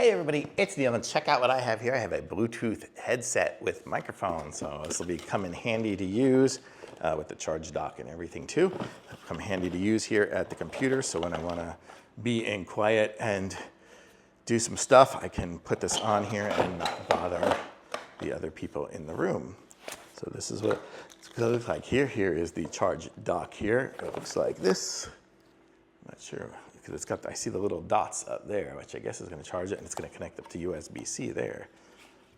Hey everybody, it's Neil, and check out what I have here. I have a Bluetooth headset with microphone, so this will be come in handy to use with the charge dock and everything too. Come handy to use here at the computer, so when I want to be in quiet and do some stuff, I can put this on here and not bother the other people in the room. So this is what it's going to look like here. Here is the charge dock here. It looks like this. I'm not sure. Because it's got, I see the little dots up there, which I guess is going to charge it, and it's going to connect up to USB-C there.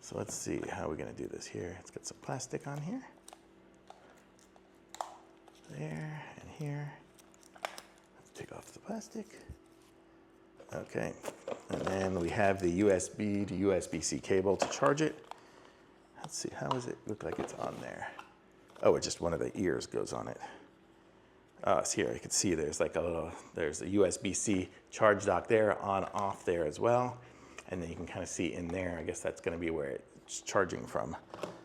So let's see how we're going to do this here. It's got some plastic on here. There and here. Let's take off the plastic. Okay, and then we have the USB to USB-C cable to charge it. Let's see, how does it look like it's on there? Oh, it's just one of the ears goes on it. So here you can see there's like a little, there's a USB-C charge dock there, on off there as well. And then you can kind of see in there, I guess that's going to be where it's charging from.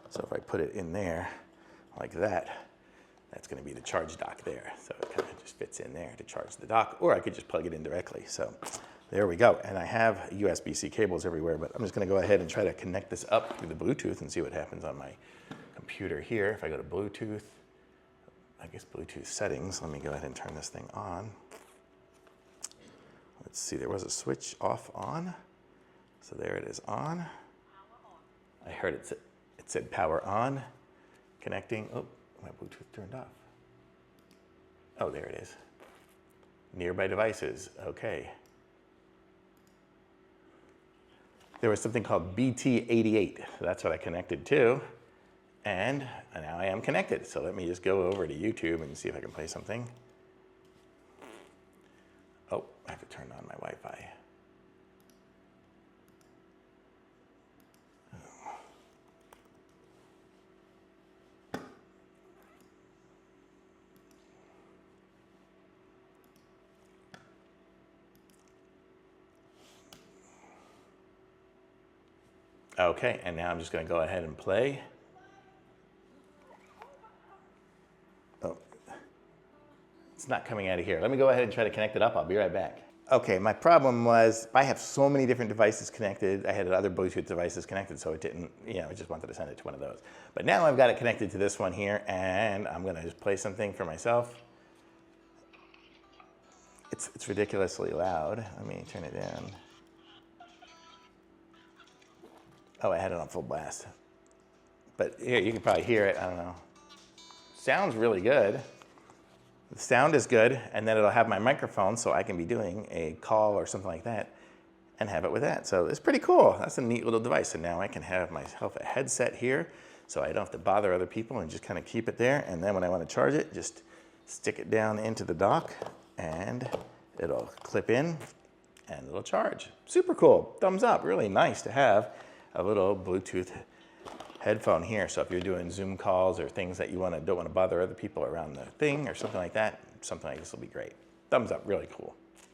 So if I put it in there like that, that's going to be the charge dock there. So it kind of just fits in there to charge the dock, or I could just plug it in directly. So there we go. And I have USB-C cables everywhere, but I'm just going to go ahead and try to connect this up through the Bluetooth and see what happens on my computer here. If I go to Bluetooth, I guess Bluetooth settings, let me go ahead and turn this thing on. Let's see, there was a switch off on. So there it is on. I heard it said power on, connecting. Oh, my Bluetooth turned off. Oh, there it is. Nearby devices, okay. There was something called BT88, so that's what I connected to. And now I am connected. So let me just go over to YouTube and see if I can play something. Oh, I have to turn on my Wi-Fi. Okay, and now I'm just going to go ahead and play. It's not coming out of here. Let me go ahead and try to connect it up. I'll be right back. Okay, my problem was I have so many different devices connected. I had other Bluetooth devices connected, so it didn't, I just wanted to send it to one of those. But now I've got it connected to this one here, and I'm going to just play something for myself. It's ridiculously loud. Let me turn it down. Oh, I had it on full blast. But here, you can probably hear it. I don't know. Sounds really good. The sound is good, and then it'll have my microphone, so I can be doing a call or something like that and have it with that. So it's pretty cool. That's a neat little device. And now I can have myself a headset here, so I don't have to bother other people and just kind of keep it there. And then when I want to charge it, just stick it down into the dock, and it'll clip in, and it'll charge. Super cool. Thumbs up. Really nice to have a little Bluetooth headphone here. So if you're doing Zoom calls or things that you don't want to bother other people around the thing or something like that, something like this will be great. Thumbs up, really cool.